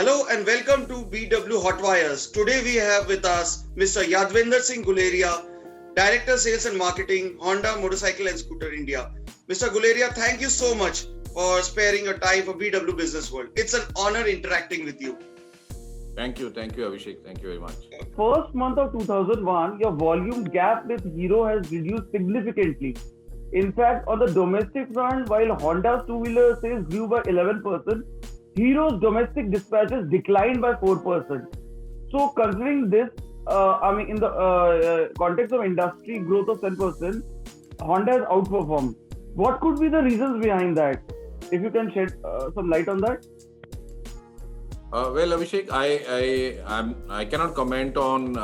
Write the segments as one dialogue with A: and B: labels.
A: Hello and welcome to BW Hotwires. Today we have with us Mr. Yadvinder Singh Guleria, Director Sales and Marketing, Honda Motorcycle and Scooter India. Mr. Guleria, thank you so much for sparing your time for BW Business World. It's an honor interacting with you.
B: Thank you, Abhishek. Thank you very much.
C: First month of 2001, your volume gap with Hero has reduced significantly. In fact, on the domestic front, while Honda's two-wheeler sales grew by 11%, Hero's domestic dispatches declined by 4%. So, considering this, in the context of industry growth of 10%, Honda has outperformed. What could be the reasons behind that? If you can shed some light on that.
B: Well, Abhishek, I cannot comment on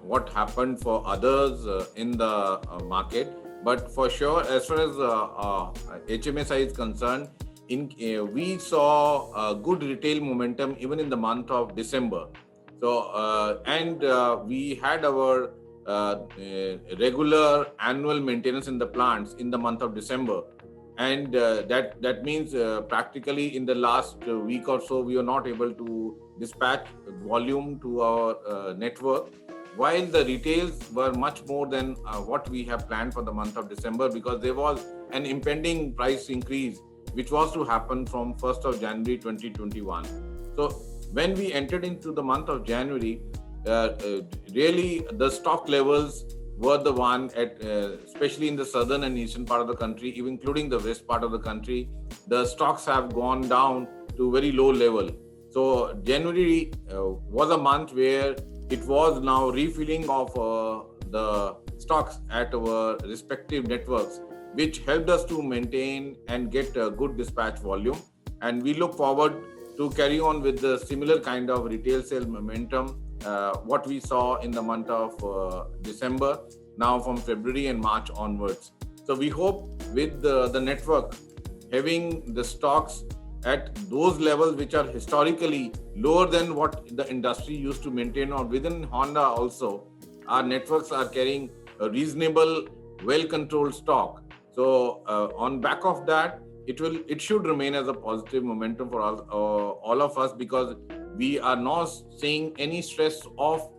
B: what happened for others in the market, but for sure, as far as HMSI is concerned, we saw good retail momentum even in the month of December. So, we had our regular annual maintenance in the plants in the month of December. And that means practically in the last week or so, we were not able to dispatch volume to our network, while the retails were much more than what we have planned for the month of December, because there was an impending price increase which was to happen from 1st of January 2021. So when we entered into the month of January, really the stock levels were the one at, especially in the southern and eastern part of the country, even including the west part of the country, the stocks have gone down to very low level. So January was a month where it was now refilling of the stocks at our respective networks, which helped us to maintain and get a good dispatch volume. And we look forward to carry on with the similar kind of retail sales momentum what we saw in the month of December, now from February and March onwards. So we hope with the network having the stocks at those levels which are historically lower than what the industry used to maintain, or within Honda also, our networks are carrying a reasonable, well-controlled stock. So on back of that, it should remain as a positive momentum for all of us, because we are not seeing any stress of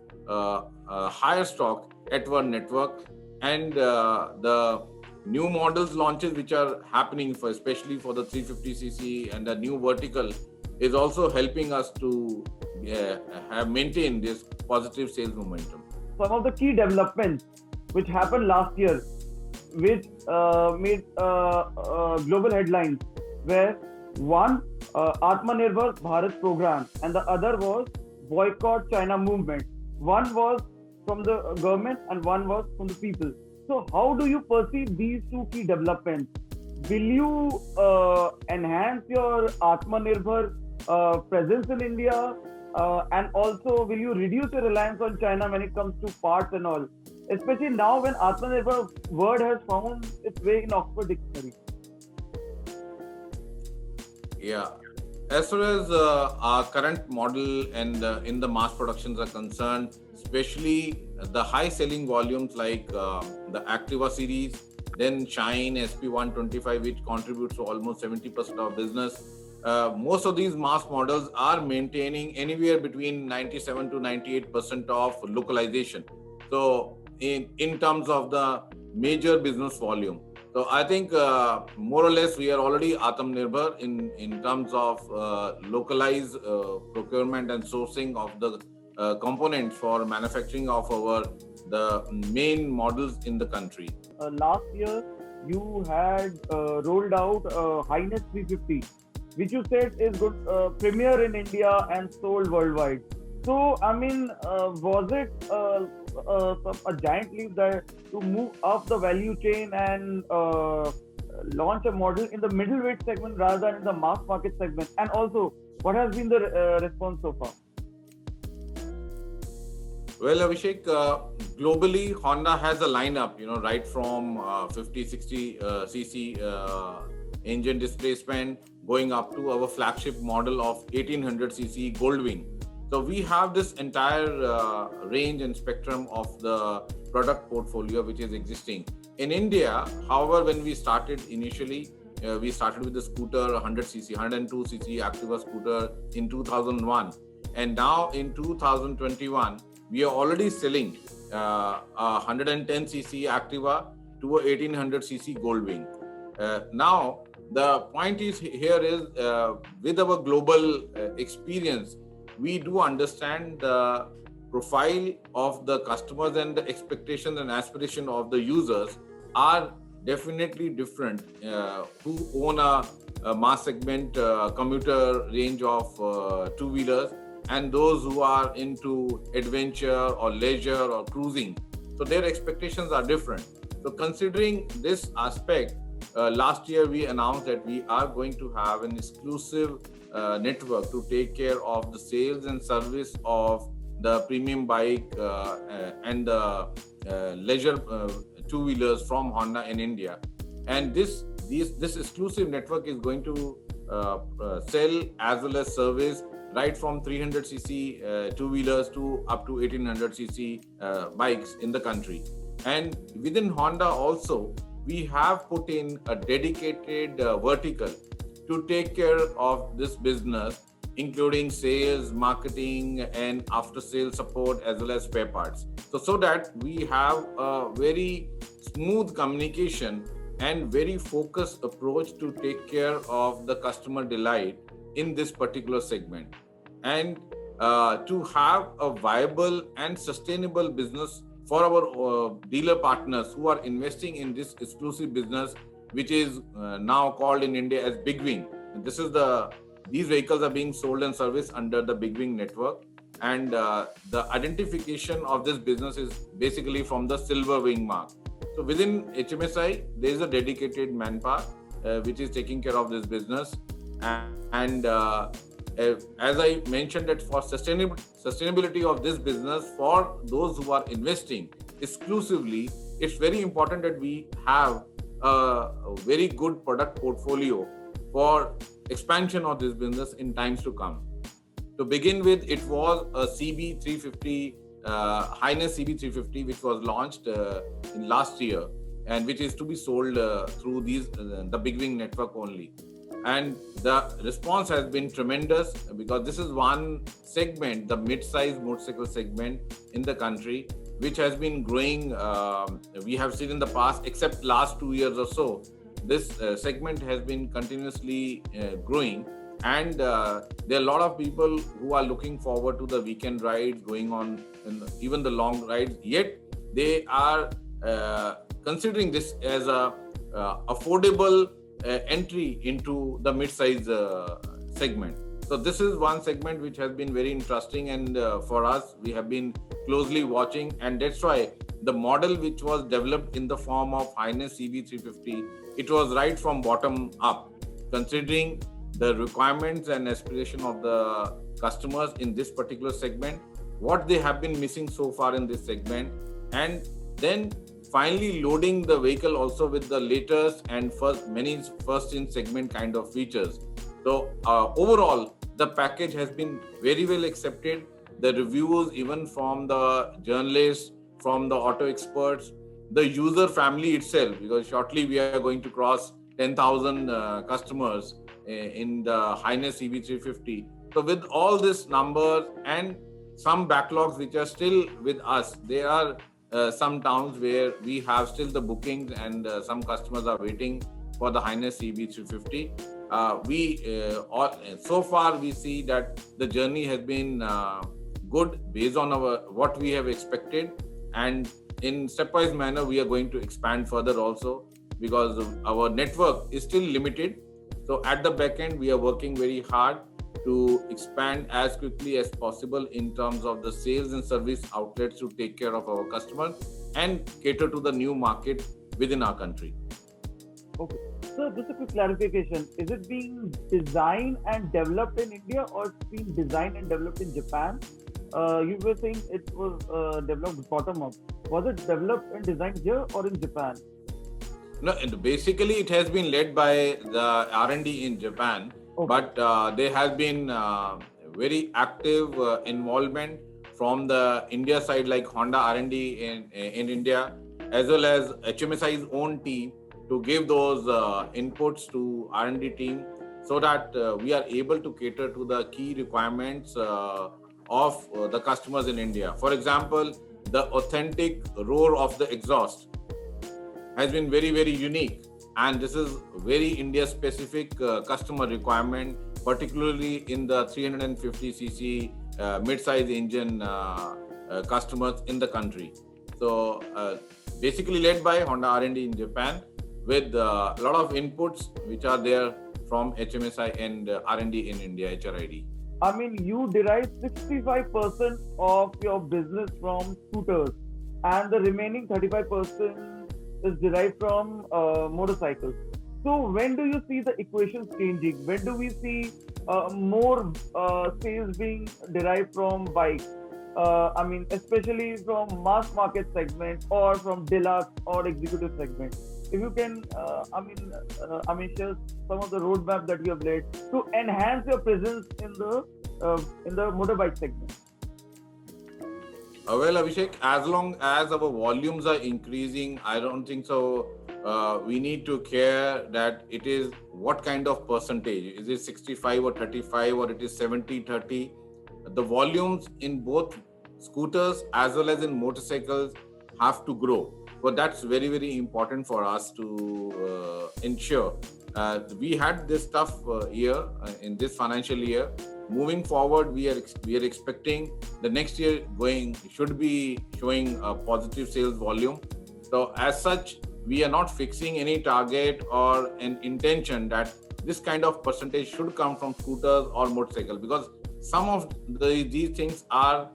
B: higher stock at our network, and the new models launches which are happening for, especially for the 350cc and the new vertical, is also helping us to have maintained this positive sales momentum.
C: Some of the key developments which happened last year, which made global headlines, were one, Atmanirbhar Bharat program, and the other was boycott China movement. One was from the government and one was from the people. So how do you perceive these two key developments? Will you enhance your Atmanirbhar presence in India, and also will you reduce your reliance on China when it comes to parts and all, especially now when Atmanirbhar word has found its way in Oxford Dictionary?
B: Yeah, as far as our current model and in the mass productions are concerned, especially the high selling volumes like the Activa series, then Shine SP125, which contributes to almost 70% of business. Most of these mass models are maintaining anywhere between 97 to 98% of localization. So in terms of the major business volume. So I think more or less we are already Atmanirbhar in terms of localized procurement and sourcing of the components for manufacturing of the main models in the country.
C: Last year, you had rolled out Highness 350, which you said is good, premier in India and sold worldwide. So, was it a giant leap there to move up the value chain and launch a model in the middleweight segment rather than in the mass market segment? And also, what has been the response so far?
B: Well, Abhishek, globally, Honda has a lineup, right from 50, 60 cc engine displacement going up to our flagship model of 1800cc Goldwing. So we have this entire range and spectrum of the product portfolio which is existing. In India, however, when we started initially, we started with the scooter 100cc, 102cc Activa scooter in 2001. And now in 2021, we are already selling a 110cc Activa to a 1800cc Goldwing. Now, the point is here is with our global experience, we do understand the profile of the customers and the expectations and aspiration of the users are definitely different who own a mass segment commuter range of two-wheelers and those who are into adventure or leisure or cruising. So their expectations are different. So considering this aspect, last year we announced that we are going to have an exclusive network to take care of the sales and service of the premium bike and the leisure two-wheelers from Honda in India. And this exclusive network is going to sell as well as service right from 300cc two-wheelers to up to 1800cc bikes in the country. And within Honda also, we have put in a dedicated vertical to take care of this business, including sales, marketing, and after-sales support as well as spare parts. So that we have a very smooth communication and very focused approach to take care of the customer delight in this particular segment. And to have a viable and sustainable business for our dealer partners who are investing in this exclusive business, which is now called in India as Big Wing. These vehicles are being sold and serviced under the Big Wing network. And the identification of this business is basically from the Silver Wing mark. So within HMSI, there is a dedicated manpower which is taking care of this business. And as I mentioned, that for sustainability of this business, for those who are investing exclusively, it's very important that we have a very good product portfolio for expansion of this business in times to come. To begin with, it was a CB350, Highness CB350, which was launched in last year and which is to be sold through the Big Wing network only. And the response has been tremendous because this is one segment, the mid-size motorcycle segment in the country, which has been growing. We have seen in the past, except last 2 years or so, this segment has been continuously growing. And there are a lot of people who are looking forward to the weekend rides, going on even the long rides, yet they are considering this as a affordable entry into the mid-size segment. So this is one segment which has been very interesting, and for us, we have been closely watching, and that's why the model which was developed in the form of Highness CB350, it was right from bottom up, considering the requirements and aspiration of the customers in this particular segment, what they have been missing so far in this segment, and then finally loading the vehicle also with the latest and first in segment kind of features. So overall, the package has been very well accepted. The reviews, even from the journalists, from the auto experts, the user family itself, because shortly we are going to cross 10,000 customers in the Highness CB350. So with all these numbers and some backlogs which are still with us, there are some towns where we have still the bookings and some customers are waiting for the Highness CB350. So far we see that the journey has been good based on what we have expected, and in stepwise manner we are going to expand further also, because our network is still limited. So at the back end, we are working very hard to expand as quickly as possible in terms of the sales and service outlets to take care of our customers and cater to the new market within our country.
C: Okay. So just a quick clarification. Is it being designed and developed in India, or it's being designed and developed in Japan? You were saying it was developed bottom up. Was it developed and designed here or in Japan?
B: No, basically it has been led by the R&D in Japan, okay. But there has been very active involvement from the India side, like Honda R&D in India, as well as HMSI's own team, to give those inputs to R&D team, so that we are able to cater to the key requirements of the customers in India. For example, the authentic roar of the exhaust has been very, very unique. And this is very India-specific customer requirement, particularly in the 350cc mid-size engine customers in the country. So basically led by Honda R&D in Japan, with a lot of inputs which are there from HMSI and R&D in India, HRID.
C: I mean, you derive 65% of your business from scooters, and the remaining 35% is derived from motorcycles. So when do you see the equations changing? When do we see more sales being derived from bikes? I mean, especially from mass market segment or from deluxe or executive segment. If you can, share some of the roadmap that you have laid to enhance your presence in the motorbike segment.
B: Well, Abhishek, as long as our volumes are increasing, I don't think so. We need to care that it is what kind of percentage. Is it 65 or 35 or it is 70-30? The volumes in both scooters as well as in motorcycles have to grow. But that's very, very important for us to ensure. We had this tough year in this financial year. Moving forward, we are expecting the next year should be showing a positive sales volume. So as such, we are not fixing any target or an intention that this kind of percentage should come from scooters or motorcycles, because some of these things are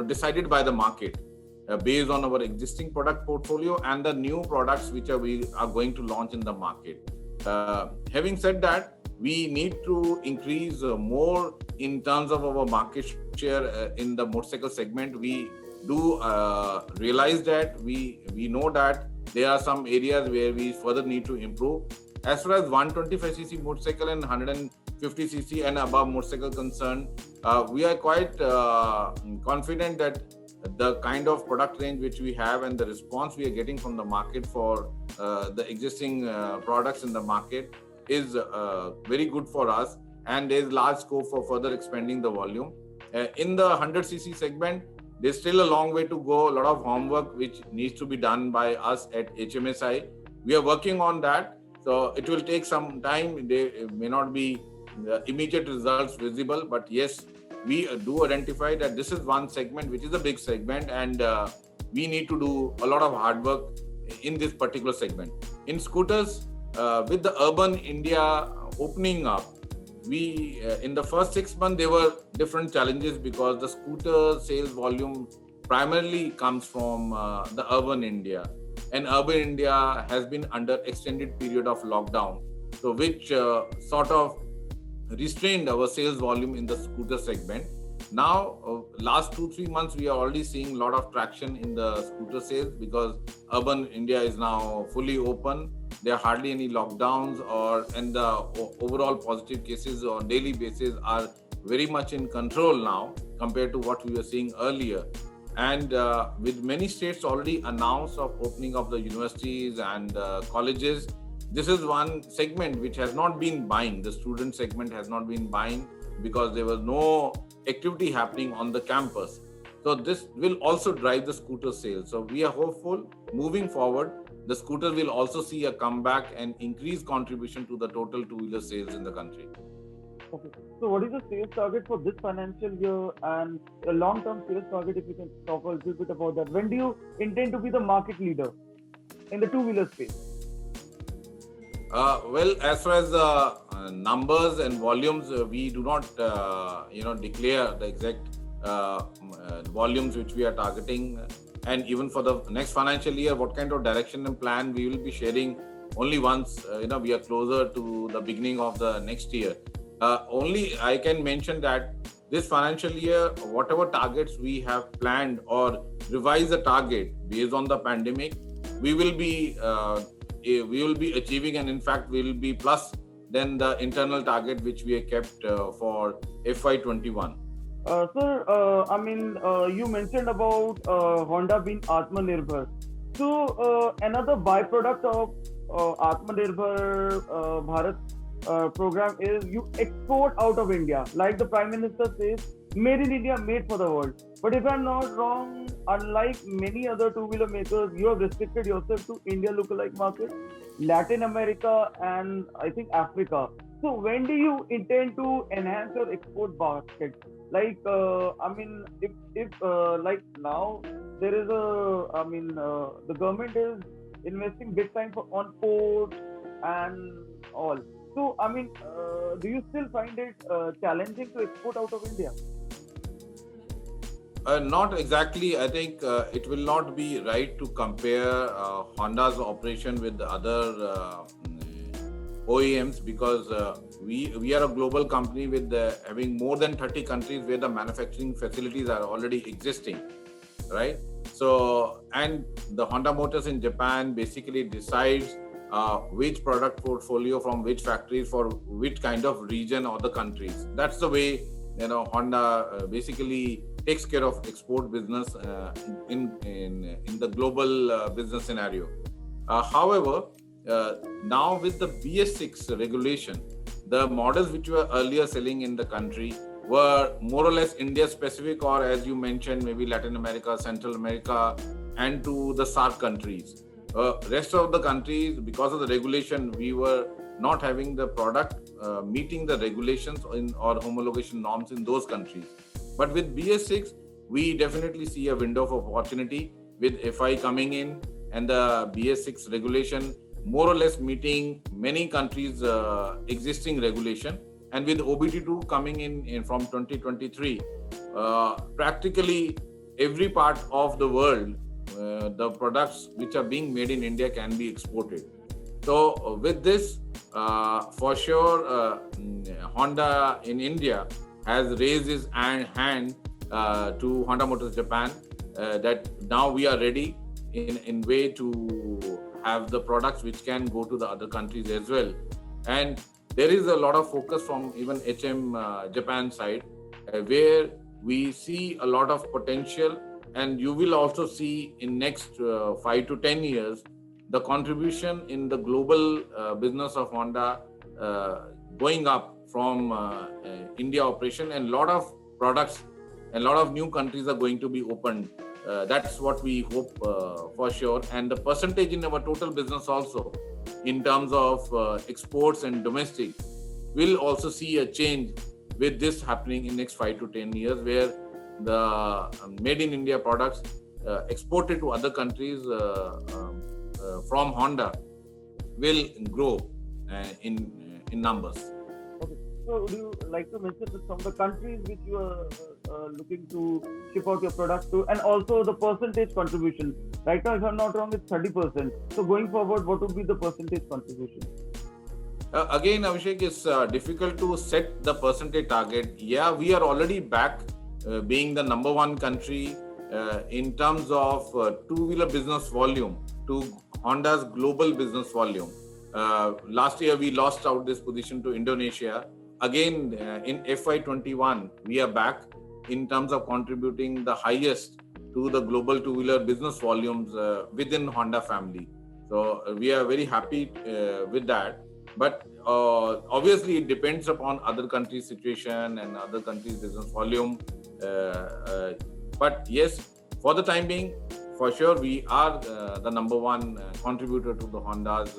B: decided by the market based on our existing product portfolio and the new products which we are going to launch in the market. Having said that, we need to increase more in terms of our market share in the motorcycle segment. We do realize that we know that there are some areas where we further need to improve. As far as 125cc motorcycle and 150cc and above motorcycle concerned, we are quite confident that the kind of product range which we have and the response we are getting from the market for the existing products in the market is very good for us, and there is large scope for further expanding the volume. In the 100cc segment, there's still a long way to go, a lot of homework which needs to be done by us at HMSI. We are working on that, so it will take some time. There may not be immediate results visible, but yes, we do identify that this is one segment which is a big segment, and we need to do a lot of hard work in this particular segment. In scooters, with the urban India opening up, we in the first 6 months there were different challenges because the scooter sales volume primarily comes from the urban India, and urban India has been under extended period of lockdown, so which sort of restrained our sales volume in the scooter segment. Now, last 2-3 months, we are already seeing a lot of traction in the scooter sales because urban India is now fully open. There are hardly any lockdowns, and the overall positive cases on daily basis are very much in control now compared to what we were seeing earlier. And with many states already announced of opening of the universities and colleges, this is one segment which has not been buying. The student segment has not been buying because there was no activity happening on the campus. So this will also drive the scooter sales. So we are hopeful moving forward, the scooter will also see a comeback and increase contribution to the total two-wheeler sales in the country.
C: Okay. So what is the sales target for this financial year and the long-term sales target, if you can talk a little bit about that? When do you intend to be the market leader in the two-wheeler space?
B: Well, as far as the numbers and volumes, we do not, declare the exact volumes which we are targeting. And even for the next financial year, what kind of direction and plan we will be sharing only once, we are closer to the beginning of the next year. Only I can mention that this financial year, whatever targets we have planned or revise the target based on the pandemic, we will be achieving, and in fact we will be plus than the internal target which we have kept for FY21.
C: Sir, you mentioned about Honda being Atmanirbhar. So another byproduct of Atmanirbhar Bharat program is you export out of India. Like the Prime Minister says, made in India, made for the world. But if I'm not wrong, unlike many other two-wheeler makers, you have restricted yourself to India lookalike market, Latin America, and I think Africa. So when do you intend to enhance your export basket? Like, if like now there is the government is investing big time on ports and all. So, do you still find it challenging to export out of India?
B: Not exactly. I think it will not be right to compare Honda's operation with the other OEMs because we are a global company with having more than 30 countries where the manufacturing facilities are already existing, right? So, and the Honda Motors in Japan basically decides which product portfolio from which factories for which kind of region or the countries. That's the way Honda basically takes care of export business in the global business scenario. However, now with the BS6 regulation, the models which were earlier selling in the country were more or less India specific, or as you mentioned, maybe Latin America, Central America, and to the SAARC countries. Rest of the countries, because of the regulation, we were not having the product meeting the regulations or homologation norms in those countries. But with BS6, we definitely see a window of opportunity with FI coming in and the BS6 regulation more or less meeting many countries' existing regulation. And with OBD2 coming in from 2023, practically every part of the world, the products which are being made in India can be exported. So with this, for sure, Honda in India has raised his hand to Honda Motors Japan that now we are ready in way to have the products which can go to the other countries as well. And there is a lot of focus from even HM Japan side where we see a lot of potential, and you will also see in next 5 to 10 years the contribution in the global business of Honda going up from India operation, and lot of products and a lot of new countries are going to be opened. That's what we hope for sure. And the percentage in our total business also in terms of exports and domestic will also see a change with this happening in next 5 to 10 years, where the made in India products exported to other countries from Honda will grow in numbers.
C: Okay. So, would you like to mention some of the countries which you are looking to ship out your product to, and also the percentage contribution? Right now, if I'm not wrong, it's 30%. So, going forward, what would be the percentage contribution?
B: Again, Abhishek, it's difficult to set the percentage target. Yeah, we are already back being the number one country in terms of two-wheeler business volume to Honda's global business volume. Last year, we lost out this position to Indonesia. Again, in FY21, we are back in terms of contributing the highest to the global two-wheeler business volumes within Honda family. So we are very happy with that. But obviously, it depends upon other countries' situation and other countries' business volume. But yes, for the time being, for sure, we are the number one contributor to the Honda's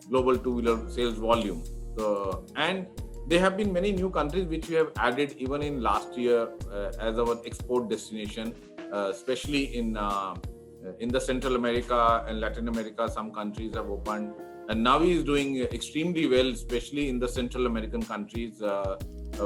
B: global two-wheeler sales volume. So, and there have been many new countries which we have added even in last year as our export destination, especially in the Central America and Latin America. Some countries have opened, and Navi is doing extremely well, especially in the Central American countries.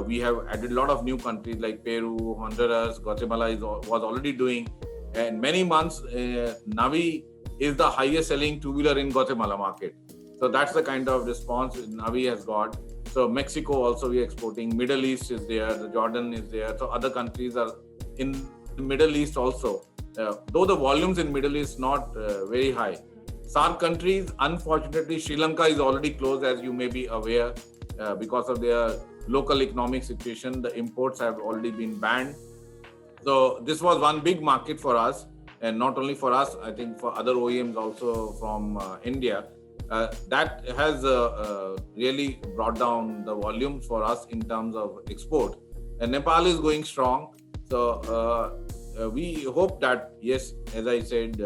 B: We have added a lot of new countries like Peru, Honduras, Guatemala was already doing. And many months, Navi is the highest selling two-wheeler in Guatemala market. So that's the kind of response Navi has got. So Mexico also we are exporting. Middle East is there. The Jordan is there. So other countries are in the Middle East also. Though the volumes in Middle East not very high. SAARC countries, unfortunately, Sri Lanka is already closed, as you may be aware, because of their local economic situation. The imports have already been banned. So this was one big market for us, and not only for us, I think for other OEMs also from India. That has really brought down the volumes for us in terms of export. Nepal is going strong. So we hope that, yes, as I said,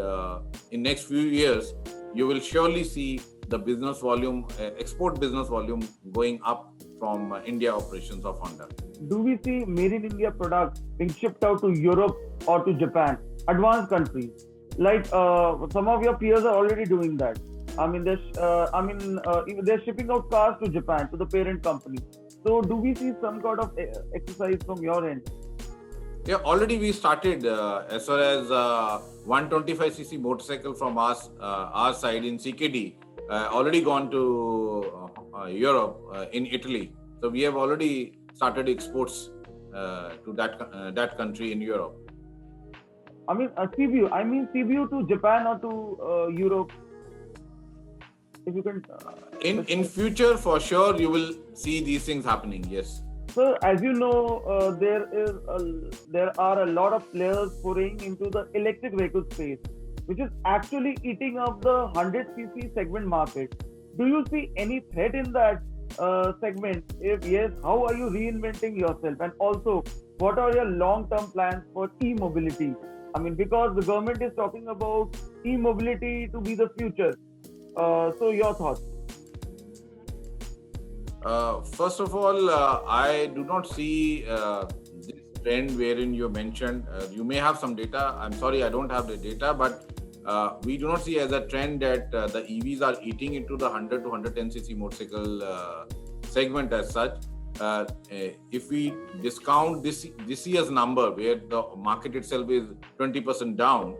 B: in next few years, you will surely see the business volume, export business volume going up from India operations of Honda.
C: Do we see made in India products being shipped out to Europe or to Japan, advanced countries? Like some of your peers are already doing that. I mean, they're shipping out cars to Japan, to the parent company. So, do we see some kind of exercise from your end?
B: Yeah, already we started as far as 125cc motorcycle from us, our side in CKD, already gone to Europe, in Italy. So we have already started exports to that country in Europe.
C: I mean, CBU. I mean, CBU to Japan or to Europe. If you can.
B: In future, for sure, you will see these things happening. Yes.
C: So, as you know, there are a lot of players pouring into the electric vehicle space, which is actually eating up the 100cc segment market. Do you see any threat in that segment? If yes, how are you reinventing yourself? And also, what are your long-term plans for e-mobility? I mean, because the government is talking about e-mobility to be the future. So, your thoughts?
B: First of all, I do not see this trend wherein you mentioned. You may have some data. I'm sorry, I don't have the data, but we do not see as a trend that the EVs are eating into the 100 to 110cc motorcycle segment as such. If we discount this year's number, where the market itself is 20% down,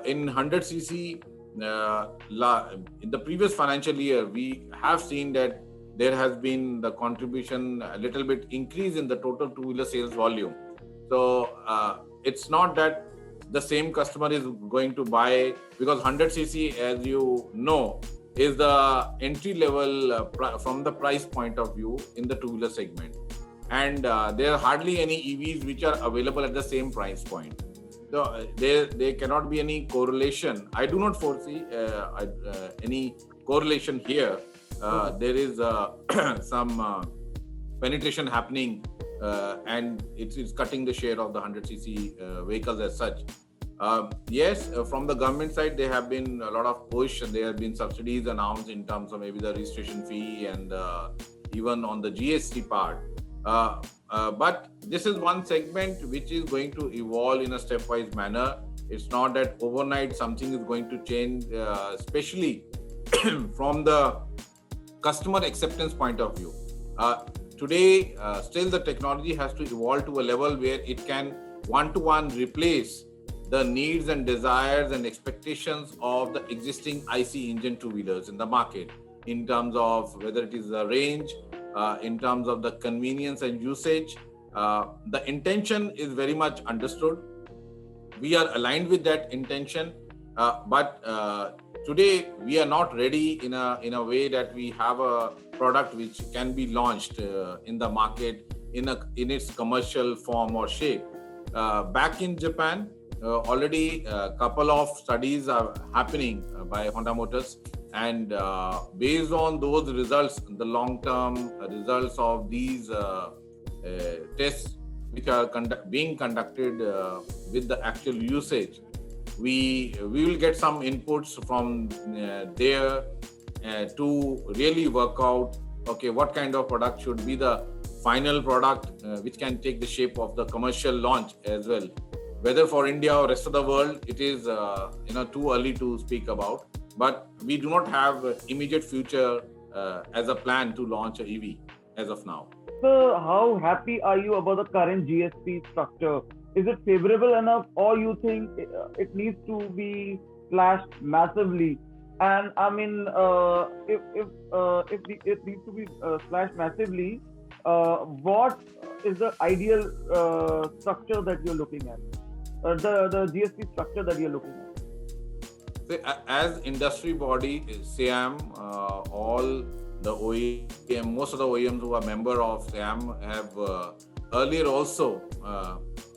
B: in 100cc, in the previous financial year, we have seen that there has been the contribution a little bit increase in the total two-wheeler sales volume. So it's not that the same customer is going to buy, because 100cc, as you know, is the entry level from the price point of view in the two-wheeler segment. And there are hardly any EVs which are available at the same price point. So there cannot be any correlation. I do not foresee any correlation here. There is some penetration happening and it is cutting the share of the 100cc vehicles as such. Yes, from the government side, there have been a lot of push and there have been subsidies announced in terms of maybe the registration fee and even on the GST part. But this is one segment which is going to evolve in a stepwise manner. It's not that overnight something is going to change, especially from the customer acceptance point of view. Today, still the technology has to evolve to a level where it can one-to-one replace the needs and desires and expectations of the existing IC engine two-wheelers in the market, in terms of whether it is the range, in terms of the convenience and usage. The intention is very much understood. We are aligned with that intention, but today we are not ready in a way that we have a product which can be launched in the market in its commercial form or shape. Back in Japan, already a couple of studies are happening by Honda Motors, and based on those results, the long-term results of these tests which are being conducted with the actual usage, we will get some inputs from there to really work out, okay, what kind of product should be the final product which can take the shape of the commercial launch as well. Whether for India or rest of the world, it is too early to speak about. But we do not have immediate future as a plan to launch an EV as of now.
C: So, how happy are you about the current GST structure? Is it favorable enough, or you think it needs to be slashed massively? And I mean, if it needs to be slashed massively, what is the ideal structure that you're looking at? The GST structure that you're looking at?
B: As industry body, SIAM, all the OEM, most of the OEMs who are member of SIAM have earlier also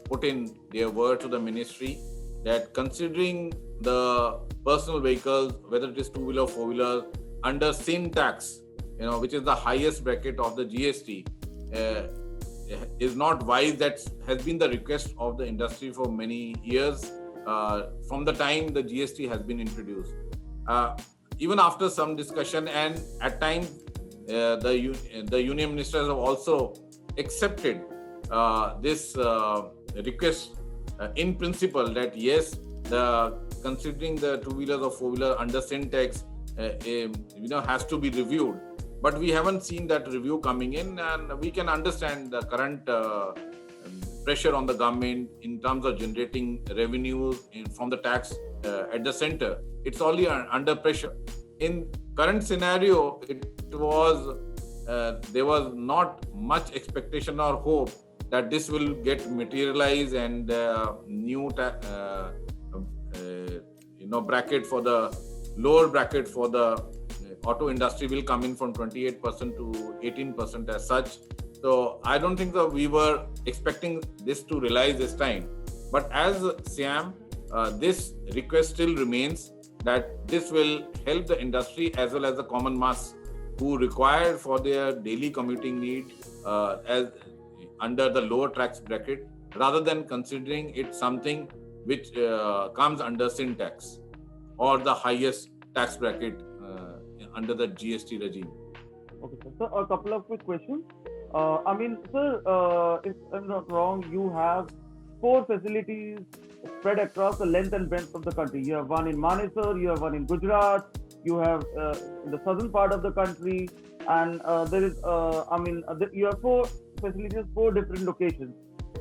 B: put in their word to the ministry that considering the personal vehicles, whether it is two-wheeler or four-wheeler, under sin tax, which is the highest bracket of the GST, is not wise. That has been the request of the industry for many years, from the time the GST has been introduced. Even after some discussion, and at times the union ministers have also accepted this request in principle, that yes, considering the two-wheelers or four-wheeler under Syntax has to be reviewed. But we haven't seen that review coming in, and we can understand the current pressure on the government in terms of generating revenue from the tax at the center. It's only under pressure. In current scenario, there was not much expectation or hope that this will get materialized, and new bracket for the lower bracket for the auto industry will come in from 28% to 18% as such. So I don't think that we were expecting this to realize this time. But as SIAM, this request still remains, that this will help the industry as well as the common mass who require for their daily commuting need as under the lower tax bracket, rather than considering it something which comes under Syntax or the highest tax bracket under the GST regime.
C: Okay, sir. So a couple of quick questions. Sir, if I'm not wrong, you have 4 facilities spread across the length and breadth of the country. You have one in Manesar, you have one in Gujarat, you have in the southern part of the country, and there is, you have 4 facilities, 4 different locations.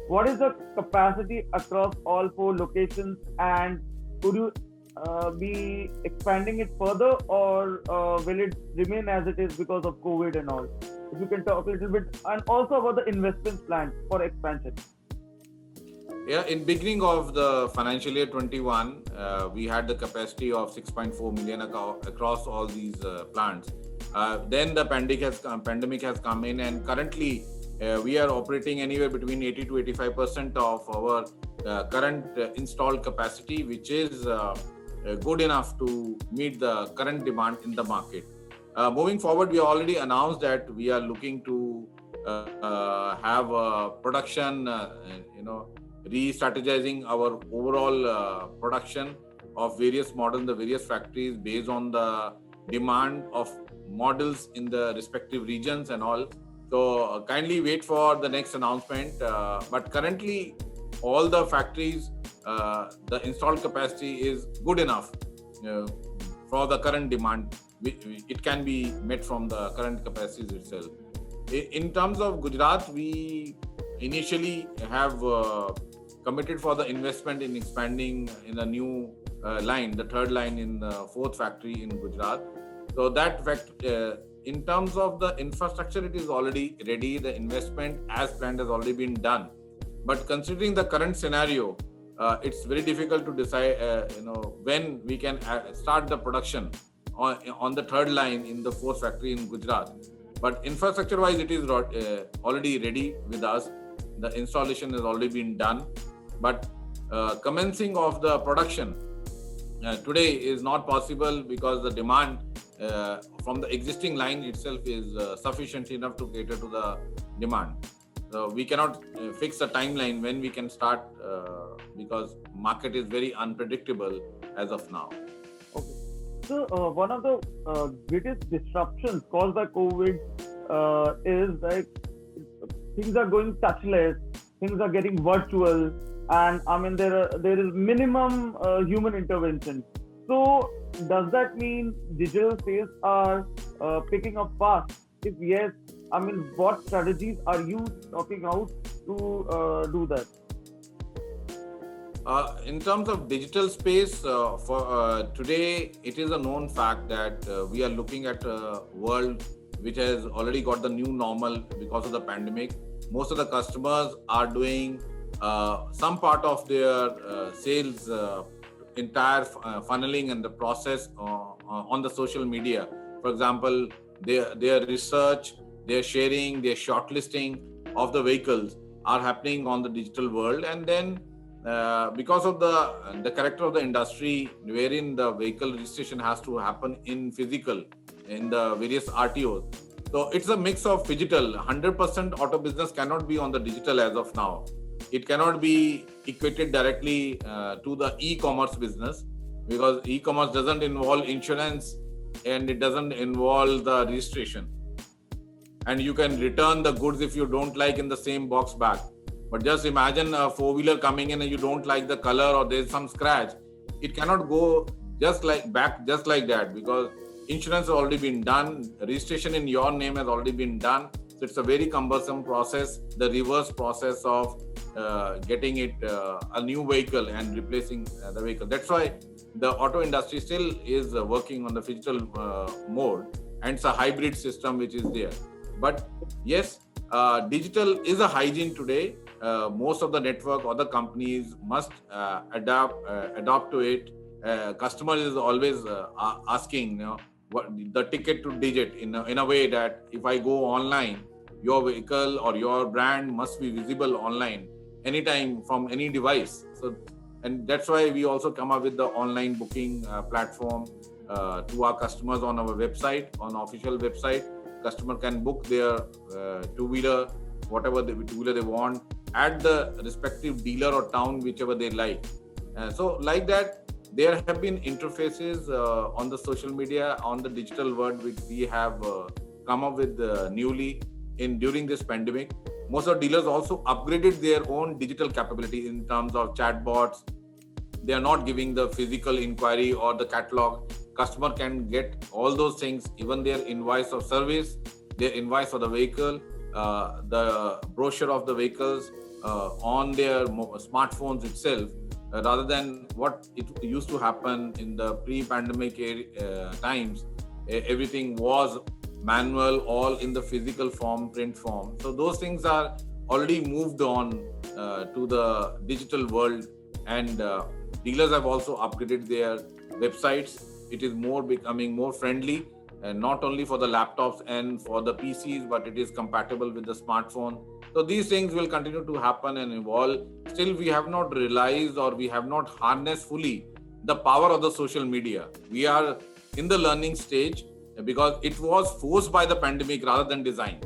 C: What is the capacity across all 4 locations, and could you be expanding it further, or will it remain as it is because of COVID and all? If you can talk a little bit, and also about the investment plan for expansion.
B: Yeah, in beginning of the financial year 21, we had the capacity of 6.4 million across all these plants. Then the pandemic has come in, and currently we are operating anywhere between 80 to 85% of our current installed capacity, which is good enough to meet the current demand in the market. Moving forward, we already announced that we are looking to have production, re-strategizing our overall production of various models in the various factories based on the demand of models in the respective regions and all. So kindly wait for the next announcement. But currently, all the factories, the installed capacity is good enough for the current demand. It can be met from the current capacities itself. In terms of Gujarat, we initially have committed for the investment in expanding in a new line, the third line in the 4th factory in Gujarat. So that fact, in terms of the infrastructure, it is already ready. The investment as planned has already been done. But considering the current scenario, it's very difficult to decide, when we can start the production on the third line in the 4th factory in Gujarat. But infrastructure-wise, it is already ready with us. The installation has already been done. But commencing of the production today is not possible, because the demand from the existing line itself is sufficient enough to cater to the demand. So we cannot fix a timeline when we can start, because market is very unpredictable as of now.
C: Okay. So one of the greatest disruptions caused by COVID is like things are going touchless, things are getting virtual, and there is minimum human intervention. So does that mean digital sales are picking up fast? If yes, what strategies are you talking out to do that?
B: In terms of digital space, for today, it is a known fact that we are looking at a world which has already got the new normal because of the pandemic. Most of the customers are doing some part of their sales, entire funneling and the process on the social media. For example, their research, their sharing, their shortlisting of the vehicles are happening on the digital world. And then because of the character of the industry, wherein the vehicle registration has to happen in physical, in the various RTOs, So it's a mix of digital. 100% auto business cannot be on the digital as of now. It cannot be equated directly to the e-commerce business, because e-commerce doesn't involve insurance and it doesn't involve the registration. And you can return the goods if you don't like in the same box back. But just imagine a four-wheeler coming in and you don't like the color or there's some scratch. It cannot go just like that, because insurance has already been done, registration in your name has already been done. So it's a very cumbersome process, the reverse process of getting it a new vehicle and replacing the vehicle. That's why the auto industry still is working on the digital mode, and it's a hybrid system which is there. But yes, digital is a hygiene today. Most of the network or the companies must adopt to it. Customer is always asking, what the ticket to digit in a way that if I go online, your vehicle or your brand must be visible online anytime from any device. So, and that's why we also come up with the online booking platform to our customers on our website, on official website. Customer can book their two-wheeler, whatever two-wheeler they want, at the respective dealer or town, whichever they like. So like that, there have been interfaces on the social media, on the digital world, which we have come up with newly during this pandemic. Most of the dealers also upgraded their own digital capability in terms of chatbots. They are not giving the physical inquiry or the catalog. Customer can get all those things, even their invoice of service, their invoice for the vehicle, the brochure of the vehicles on their smartphones itself, rather than what it used to happen in the pre-pandemic times. Everything was manual, all in the physical form, print form. So those things are already moved on to the digital world, and dealers have also upgraded their websites. It is becoming more friendly, and not only for the laptops and for the PCs, but it is compatible with the smartphone. So these things will continue to happen and evolve. Still, we have not realized, or we have not harnessed fully the power of the social media. We are in the learning stage, because it was forced by the pandemic rather than designed.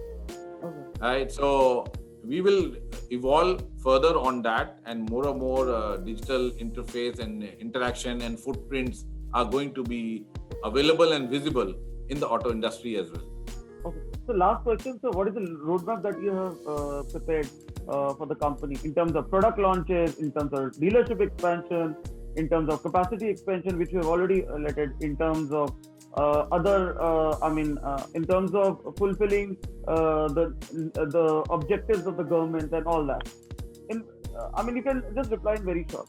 B: Okay. Right? So we will evolve further on that, and more digital interface and interaction and footprints are going to be available and visible in the auto industry as well.
C: Okay. So last question. So what is the roadmap that you have prepared for the company in terms of product launches, in terms of dealership expansion, in terms of capacity expansion, which you have already lettered, in terms of in terms of fulfilling the objectives of the government and all that? You can just reply in very short.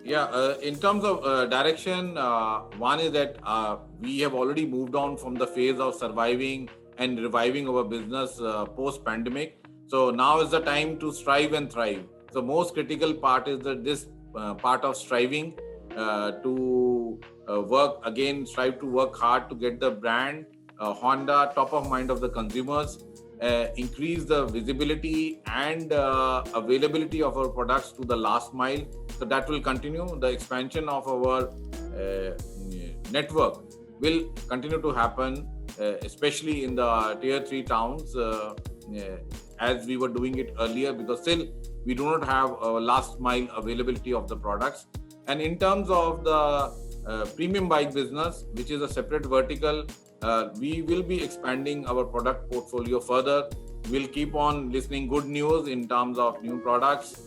B: Yeah, in terms of direction, one is that we have already moved on from the phase of surviving and reviving our business post-pandemic. So now is the time to strive and thrive. So most critical part is that this part of striving to strive to work hard to get the brand Honda top of mind of the consumers, increase the visibility and availability of our products to the last mile. So that will continue. The expansion of our network will continue to happen, especially in the tier 3 towns, as we were doing it earlier, because still we do not have a last mile availability of the products. And in terms of the premium bike business, which is a separate vertical, we will be expanding our product portfolio further. We'll keep on listening good news in terms of new products,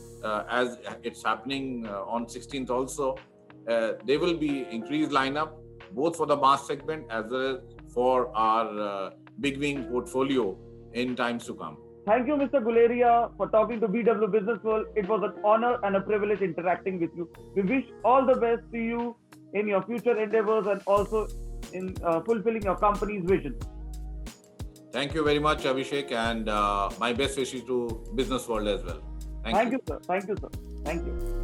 B: as it's happening on 16th also. There will be increased lineup, both for the mass segment as well as for our big wing portfolio in times to come.
C: Thank you, Mr. Guleria, for talking to BW Business World. It was an honor and a privilege interacting with you. We wish all the best to you in your future endeavors and also in fulfilling your company's vision.
B: Thank you very much, Abhishek, and my best wishes to Business World as well. Thank you.
C: Thank you, sir. Thank you, sir. Thank you.